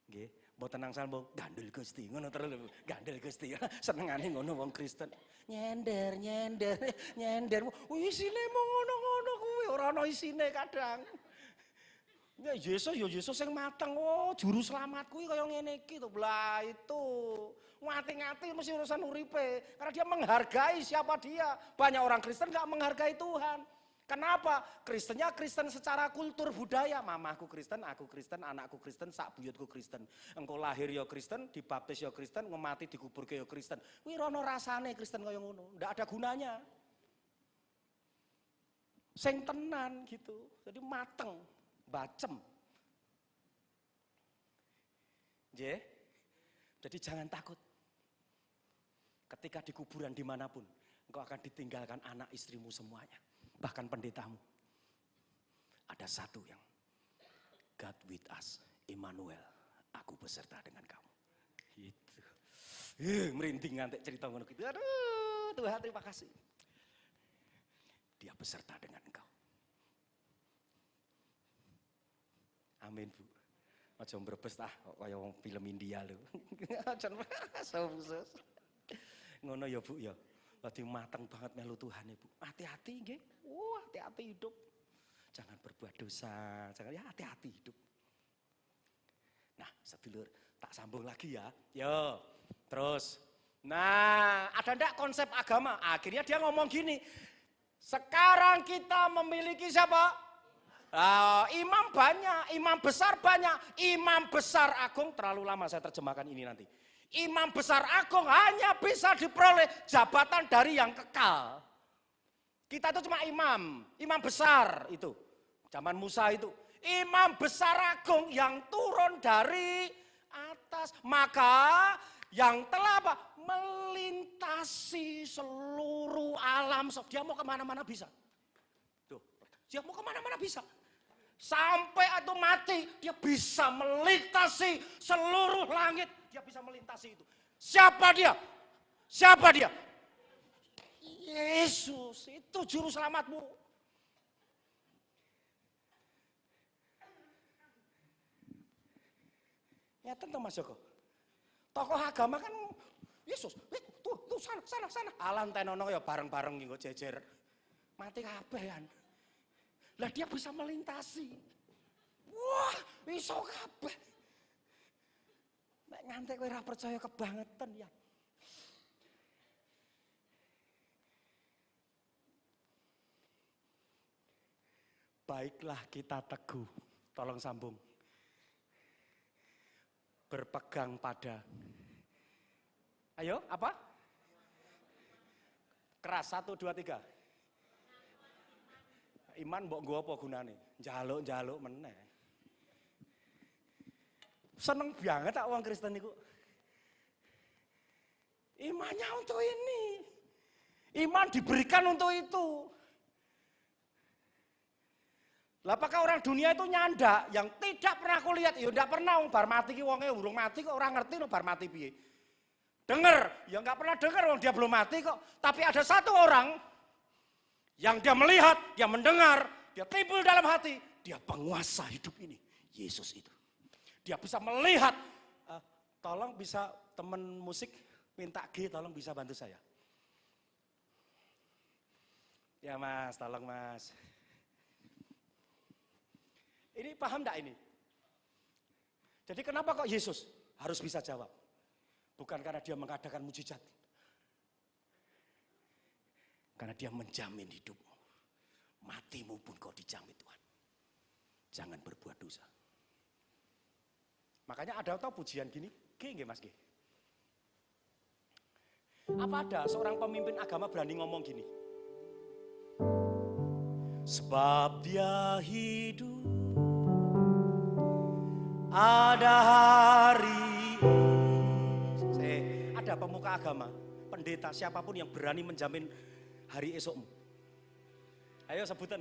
Nggih, mboten nang sambung gandel Gusti, ngono terus lho, gandel Gusti. Senengane ngono wong Kristen. Nyender. Isine mung ngono-ngono kuwi, ora ana isine kadang. Ya Yesus sing mateng. Oh, juru selamat kuwi kaya ngene iki to. Lah itu. Ngati-ngati mesti urusan uripe, karena dia menghargai siapa dia. Banyak orang Kristen enggak menghargai Tuhan. Kenapa? Kristennya Kristen secara kultur budaya. Mamaku Kristen, aku Kristen, anakku Kristen, sak buyutku Kristen. Engkau lahir ya Kristen, dibaptis ya Kristen, ngemati dikuburke ya Kristen. Kuwi rono rasane Kristen kaya ngono, ndak ada gunanya. Sing tenan gitu. Jadi mateng, bacem. Nggih. Jadi jangan takut. Ketika di kuburan dimanapun, engkau akan ditinggalkan anak istrimu semuanya. Bahkan pendetamu. Ada satu yang God with us, Immanuel, aku beserta dengan kamu. Gitu. Merinding ngantek cerita ngono gitu. Aduh, Tuhan terima kasih. Dia beserta dengan engkau. Amin Bu. Aja mbrebes tah kaya wong film India lho. Aja khusus. Ngono ya Bu ya. Dadi mateng banget melu Tuhan Bu. Hati-hati nggih. Hati-hati hidup. Jangan berbuat dosa, jangan ya hati-hati hidup. Nah, sedulur, tak sambung lagi ya. Yo, terus. Nah, ada ndak konsep agama? Akhirnya dia ngomong gini. Sekarang kita memiliki siapa? Imam banyak, imam besar banyak, imam besar agung, terlalu lama saya terjemahkan ini nanti. Imam besar agung hanya bisa diperoleh jabatan dari yang kekal. Kita itu cuma imam besar itu. Zaman Musa itu. Imam besar agung yang turun dari atas. Maka yang telah apa? Melintasi seluruh alam. Dia mau kemana-mana bisa. Tuh, dia mau kemana-mana bisa. Sampai atau mati, dia bisa melintasi seluruh langit. Dia bisa melintasi itu. Siapa dia? Siapa dia? Yesus, itu juru selamatmu. Ya tentu Mas Joko. Tokoh agama kan Yesus. Tuh sana. Alan tenono ya bareng-bareng nggo jejer. Mati kabehan. Lah dia bisa melintasi. Wah, iso kabeh. Nek ngantek kowe ora percaya kebangetan ya. Baiklah kita teguh. Tolong sambung. Berpegang pada. Ayo, apa? Keras, 1, 2, 3. Iman mbok nggo apa gunane? Njaluk-njaluk meneh. Seneng banget tak wong Kristen niku. Imannya untuk ini. Iman diberikan untuk itu. Lah apakah orang dunia itu nyanda yang tidak pernah aku lihat, ya enggak pernah bar mati ki wonge urung mati kok ora ngerti no bar mati piye. Dengar, ya enggak pernah dengar wong dia belum mati kok. Tapi ada satu orang yang dia melihat, dia mendengar, dia timbul dalam hati, dia penguasa hidup ini, Yesus itu. Dia bisa melihat, tolong bisa teman musik minta G, tolong bisa bantu saya. Ya Mas, tolong Mas. Ini paham enggak ini? Jadi kenapa kok Yesus harus bisa jawab? Bukan karena dia mengadakan mujizat. Karena dia menjamin hidupmu. Matimu pun kau dijamin Tuhan. Jangan berbuat dosa. Makanya ada tau pujian gini, G nggih Mas G. Apa ada seorang pemimpin agama berani ngomong gini? Sebab dia hidup. Ada hari ada pemuka agama, pendeta, siapapun yang berani menjamin hari esokmu. Ayo sebutan.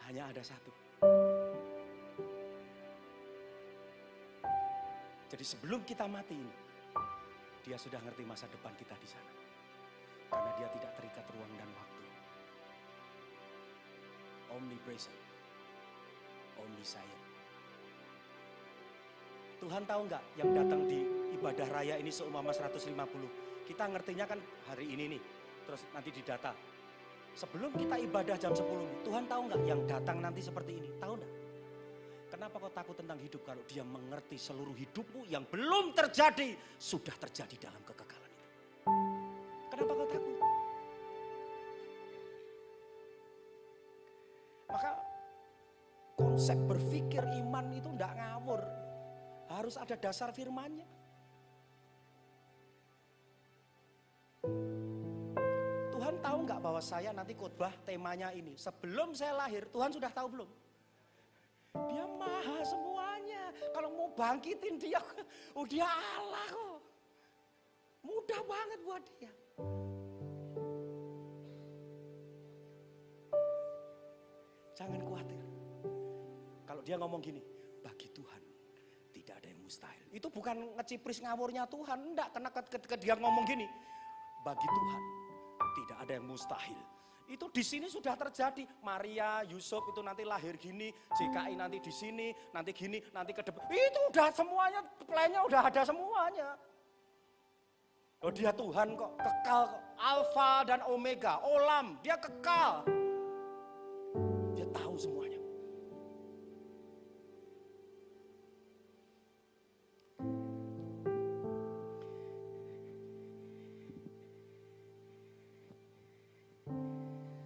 Hanya ada satu. Jadi sebelum kita mati ini, dia sudah ngerti masa depan kita di sana. Karena dia tidak terikat ruang dan waktu. Omnipresent, omniscient. Tuhan tahu nggak yang datang di ibadah raya ini seumpama 150. Kita ngertinya kan hari ini nih, terus nanti didata. Sebelum kita ibadah jam 10, Tuhan tahu nggak yang datang nanti seperti ini? Tahu nggak? Kenapa kau takut tentang hidup kalau dia mengerti seluruh hidupmu yang belum terjadi, sudah terjadi dalam kekekalan itu? Kenapa kau takut? Maka konsep berpikir iman itu enggak ngawur. Harus ada dasar firman-Nya. Tuhan tahu nggak bahwa saya nanti khotbah temanya ini? Sebelum saya lahir, Tuhan sudah tahu belum? Dia maha semuanya. Kalau mau bangkitin dia, dia Allah kok. Mudah banget buat dia. Jangan khawatir. Kalau dia ngomong gini, bagi Tuhan tidak ada yang mustahil. Itu bukan ngecipris ngawurnya Tuhan. Enggak, karena ketika dia ngomong gini, bagi Tuhan tidak ada yang mustahil. Itu di sini sudah terjadi. Maria, Yusuf itu nanti lahir gini, JKI nanti di sini, nanti gini, nanti ke depan. Itu udah semuanya, plannya udah ada semuanya. Oh dia Tuhan kok, kekal kok. Alfa dan Omega, Olam, dia kekal. Dia tahu semuanya.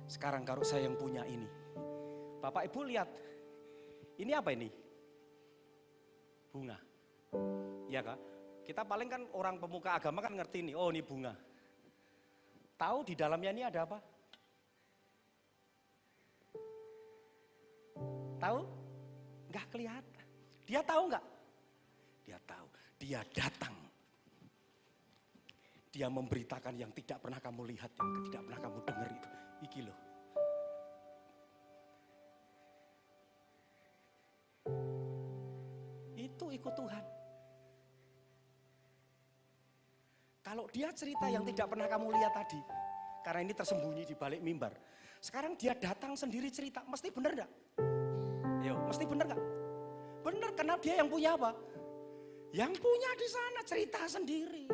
Sekarang kalau saya yang punya ini, Bapak Ibu lihat, ini apa ini? Bunga. Iya kak? Kita paling kan orang pemuka agama kan ngerti nih, oh ini bunga. Tahu di dalamnya ini ada apa? Tahu? Enggak kelihatan. Dia tahu enggak? Dia tahu. Dia datang. Dia memberitakan yang tidak pernah kamu lihat, yang tidak pernah kamu dengar itu. Iki loh. Itu ikut Tuhan. Kalau dia cerita yang tidak pernah kamu lihat tadi, karena ini tersembunyi di balik mimbar. Sekarang dia datang sendiri cerita, mesti benar enggak? Ayo, mesti benar enggak? Benar, karena dia yang punya apa? Yang punya di sana cerita sendiri.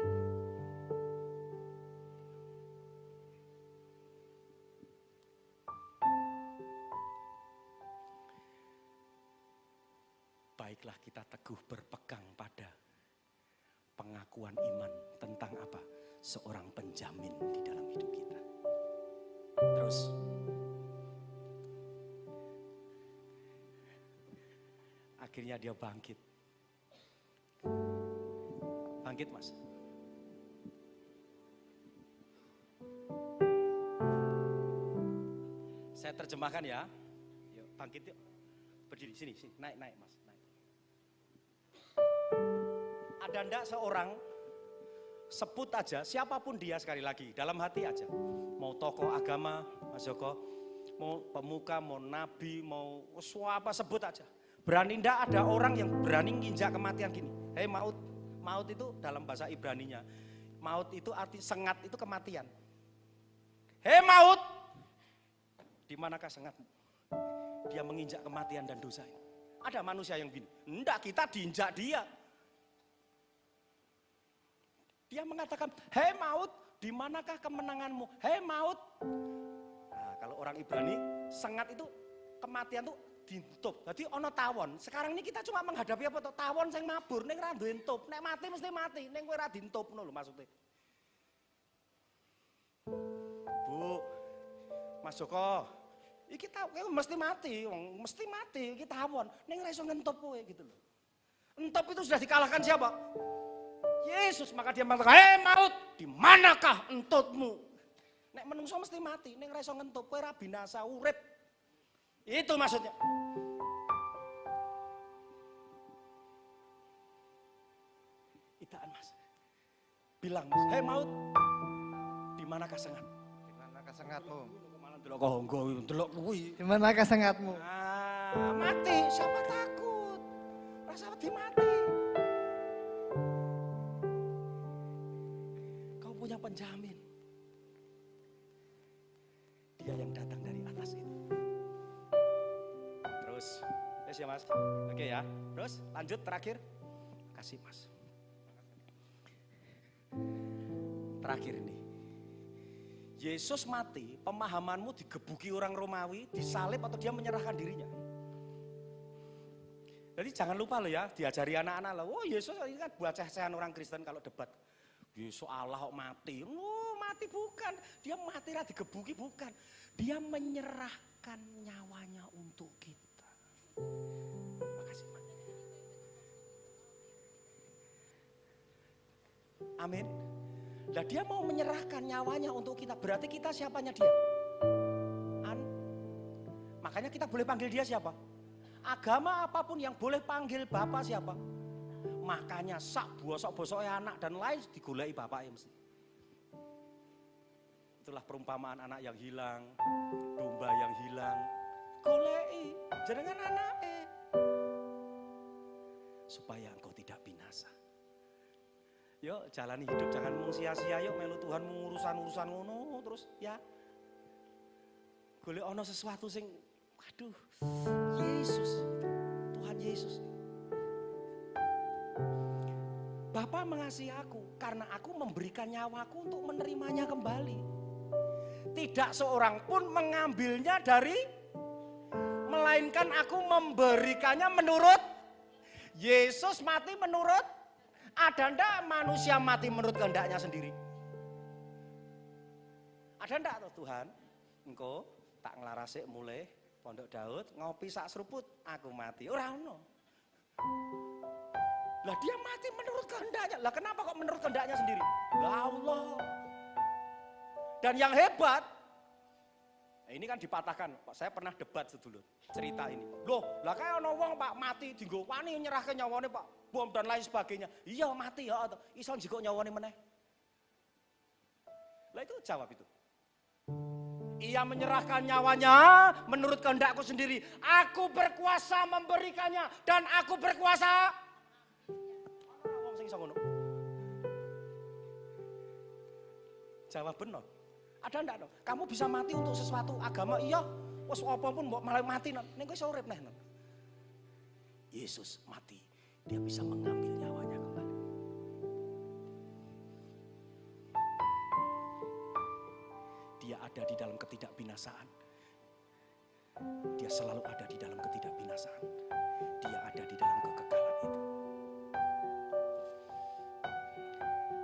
Baiklah kita teguh berpegang pada pengakuan iman tentang apa? Seorang penjamin di dalam hidup kita. Terus akhirnya dia bangkit. Bangkit mas. Saya terjemahkan ya. Yuk, bangkit yuk. Berdiri sini, sini. Naik mas. Naik. Ada ndak seorang, sebut aja siapapun dia sekali lagi, dalam hati aja. Mau tokoh agama, Mas Joko, mau pemuka, mau nabi, mau apa sebut aja. Berani ndak ada orang yang berani nginjak kematian gini. Hei maut, maut itu dalam bahasa Ibraninya, maut itu arti sengat itu kematian. Hei maut, di manakah sengatmu? Dia menginjak kematian dan dosa ini. Ada manusia yang gini, enggak kita diinjak dia. Dia mengatakan, hei maut, di manakah kemenanganmu? Hei maut. Nah, kalau orang Ibrani, sengat itu kematian itu dintup. Jadi ono tawon. Sekarang ini kita cuma menghadapi apa tuh? Tawon sing mabur, ning ra duwe entup. Nek mati mesti mati, ning kowe ra dintupno lho maksudnya. Bu, Mas Joko, iki kowe mesti mati, mesti mati, iki tawon. Ning ra iso ngentup kowe gitu loh. Entup itu sudah dikalahkan siapa? Yesus, maka dia mengatakan, hei maut, di manakah entutmu? Nek menungso mesti mati, nek ra iso ngentup, kowe ra binasa urip. Itu maksudnya. Itaan mas. Bilang mas, hei maut, di manakah sengat? Di manakah sengatmu? Malah delok konggo, delok kuwi. Di manakah sengatmu? Mati, siapa takut? Rasa wedi mati. penjamin. Dia yang datang dari atas itu. Terus, yes ya Mas. Oke ya. Terus lanjut terakhir. Kasih Mas. Terakhir ini. Yesus mati, pemahamanmu digebuki orang Romawi, disalib atau dia menyerahkan dirinya. Jadi jangan lupa loh ya, diajari anak-anak loh. Oh Yesus ini kan buat ceh-cehan orang Kristen kalau debat. Yesus Allah kok mati. Oh mati bukan. Dia mati lah digebuki bukan. Dia menyerahkan nyawanya untuk kita. Makasih Pak. Amin. Nah dia mau menyerahkan nyawanya untuk kita. Berarti kita siapanya dia? Makanya kita boleh panggil dia siapa? Agama apapun yang boleh panggil Bapak siapa? Makanya sak bosok-bosoknya anak dan lain digoleki bapaknya mesti. Itulah perumpamaan anak yang hilang, domba yang hilang. Goleki jenengan anake. Supaya engkau tidak binasa. Yuk jalani hidup jangan mung sia-sia, yuk melu Tuhan urusan-urusan ngono terus ya. Golek ono sesuatu sing waduh, Yesus, Tuhan Yesus. Bapa mengasihi aku karena aku memberikan nyawaku untuk menerimanya kembali. Tidak seorang pun mengambilnya dari, melainkan aku memberikannya menurut Yesus mati menurut. Ada ndak manusia mati menurut kehendaknya sendiri? Ada ndak tuh Tuhan? Engkau tak nglarasik mulai Pondok Daud ngopi sak seruput aku mati. Ora ono. Lah dia mati menurut kehendaknya. Lah kenapa kok menurut kehendaknya sendiri? Lah Allah. Dan yang hebat, ini kan dipatahkan. Saya pernah debat sedulur cerita ini. Loh, lah kayak ono wong Pak mati dienggo wani nyerahke nyawane Pak, bom dan lain sebagainya. Iya mati ya atau iso njikok nyawane meneh. Lah itu jawab itu. Ia menyerahkan nyawanya menurut kehendakku sendiri. Aku berkuasa memberikannya dan aku berkuasa. Wong sing iso ngono. Jawab benar. Ada ndak dong? Kamu bisa mati untuk sesuatu agama iya. Wes apa pun mbok malah mati ning kowe iso urip neh. Yesus mati, dia bisa mengambil nyawanya kembali. Dia ada di dalam ketidakbinasaan. Dia selalu ada di dalam ketidakbinasaan. Dia ada di dalam kekekalan itu.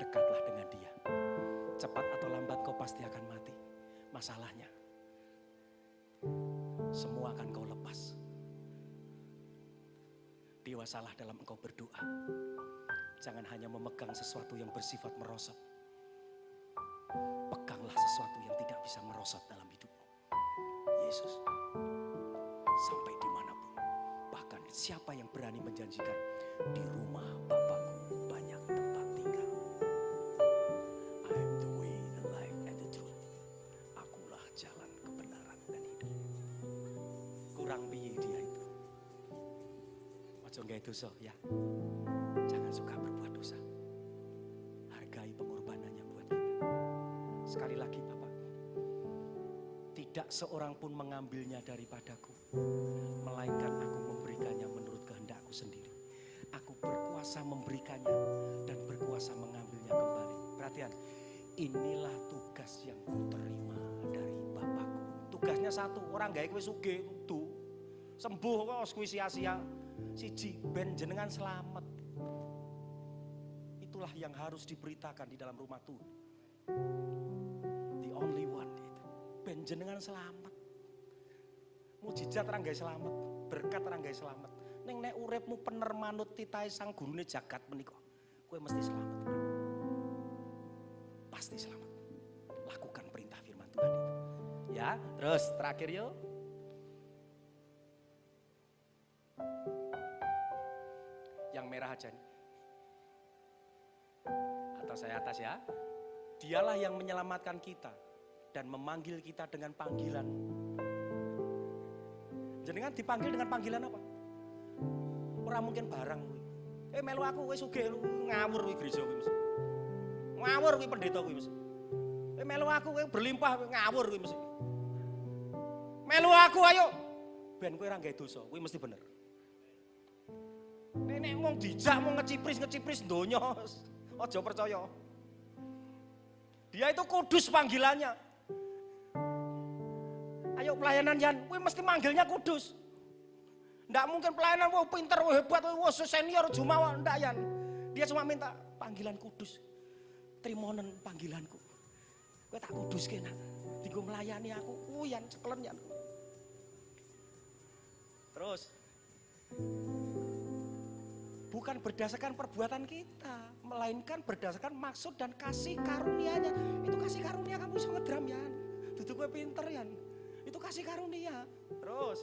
Dekatlah dengan dia. Cepat atau lambat kau pasti akan mati. Masalahnya, semua akan kau lepas. Dewasalah dalam engkau berdoa. Jangan hanya memegang sesuatu yang bersifat merosot. Peganglah sesuatu yang tidak bisa merosot dalam hidupmu. Yesus, sampai dimanapun. Bahkan siapa yang berani menjanjikan di rumah Bapakku banyak tempat tinggal. I am the way, the life, and the truth. Akulah jalan kebenaran dan hidup. Kurang piye dia itu. Ojo gawe dosa ya. Jangan suka berbuat dosa. Hargai pengorbanannya buat kita. Sekali lagi Bapak, tidak seorang pun mengambilnya daripadaku, melainkan aku memberikannya menurut kehendakku sendiri. Aku berkuasa memberikannya dan berkuasa mengambilnya kembali. Perhatian, inilah tugas yang kuterima dari Bapakku. Tugasnya satu, orang gawe kowe sugih kudu sembuh kok kowe sia-sia. Siji ben jenengan selamat. Itulah yang harus diberitakan di dalam rumah Tuhan. The only one itu. Ben jenengan selamat. Mujizat orang gawe selamat, berkat orang gawe selamat. Ning nek uripmu pener manut titahe sang gurune jagat menika, kowe mesti selamat. Pasti selamat. Lakukan perintah firman Tuhan itu. Ya, terus terakhir yuk. Yang merah aja nih. Atau saya atas ya. Dialah yang menyelamatkan kita dan memanggil kita dengan panggilan. Jenengan dipanggil dengan panggilan apa? Ora mungkin barang kuwi. Melu aku kowe sugih lu ngawur kuwi gereja kuwi mesti. Ngawur kuwi pendeta kuwi mesti. melu aku kowe berlimpah ngawur kowe mesti. Melu aku ayo. Ben kowe ora gawe dosa, kuwi mesti bener. Nek wong dijak mau ngecipris donya, aja percaya. Dia itu kudus panggilannya. Ayo pelayanan Yan, kowe mesti manggilnya kudus. Nggak mungkin pelayanan wah pinter, wah hebat, wah senior jumawa, ndak Yan. Dia cuma minta panggilan kudus. Trimonen panggilanku. Kowe tak kudus kena. Dienggo melayani aku, Yan cekelen Yan. Terus bukan berdasarkan perbuatan kita, melainkan berdasarkan maksud dan kasih karunia-Nya. Itu kasih karunia kamu bisa ngedram Yan. Dudu kowe pinter Yan. Itu kasih karunia. Terus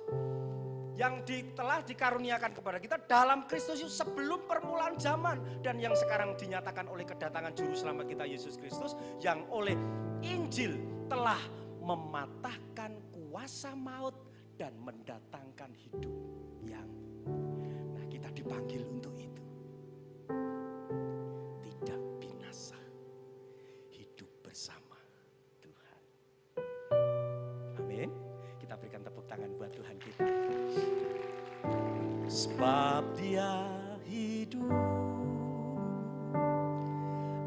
yang telah dikaruniakan kepada kita dalam Kristus Yesus sebelum permulaan zaman, dan yang sekarang dinyatakan oleh kedatangan juru selamat kita Yesus Kristus, yang oleh Injil telah mematahkan kuasa maut dan mendatangkan hidup yang, nah kita dipanggil untuk itu. Tidak binasa, hidup bersama Tuhan. Amin. Kita berikan tepuk tangan buat Tuhan kita. Sebab Dia hidup,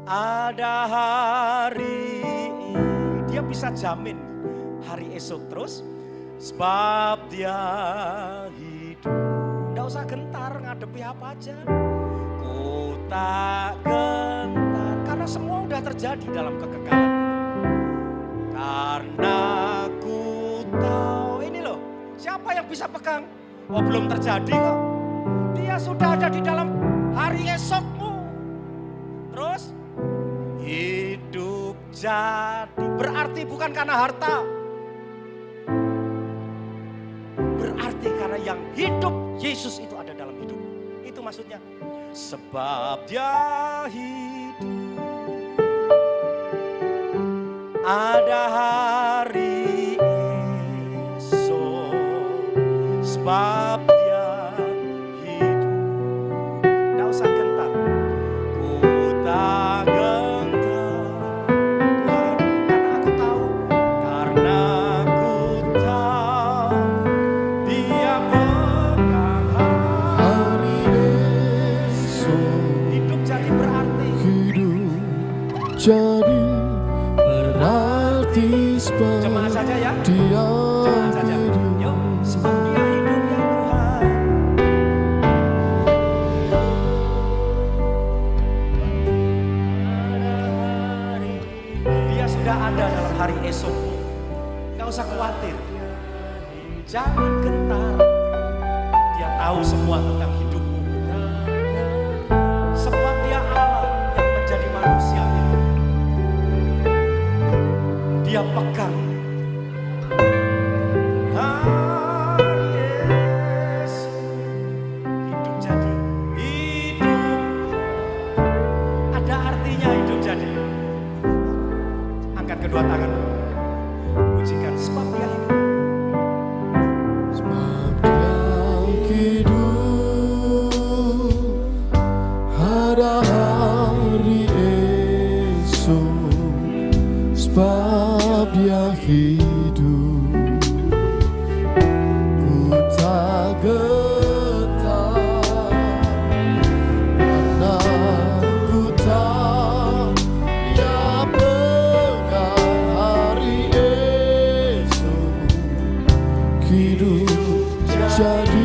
ada hari ini. Dia bisa jamin hari esok terus. Sebab Dia hidup. Nggak usah gentar ngadepi apa aja. Ku tak gentar, karena semua udah terjadi dalam kekekalan. Karena ku tahu, ini loh, siapa yang bisa pegang? Oh belum terjadi kok. Dia sudah ada di dalam hari esokmu. Terus hidup jadi, berarti bukan karena harta. Berarti karena yang hidup Yesus itu ada dalam hidup. Itu maksudnya. Sebab Dia hidup, ada hari esok. Sebab Dia hidup. Nggak usah gentar. Ku tak gentar, Tuhan, karena aku tahu. Karena aku tahu Dia pegang hari esok. Hidup jadi berarti. Hidup jadi berarti sebab Jemaat saja ya. Dia Jemaat saja. hidup. Yuk, sebab Dia hidup ya Tuhan. Dia sudah ada dalam hari esok. Gak usah khawatir. Jangan gentar. Dia tahu semua tentang hidupmu. Sebab Dia Allah yang menjadi manusia itu. Dia pegang hari esok. Hidup jadi, hidup ada artinya. Hidup jadi. Angkat kedua tangan, pujikan sebab Dia hidup. Sebab Dia hidup, ada hari esok. Sebab Dia hidup, ku tak getar, karena ku tahu Dia pegang hari esok. Hidup jadi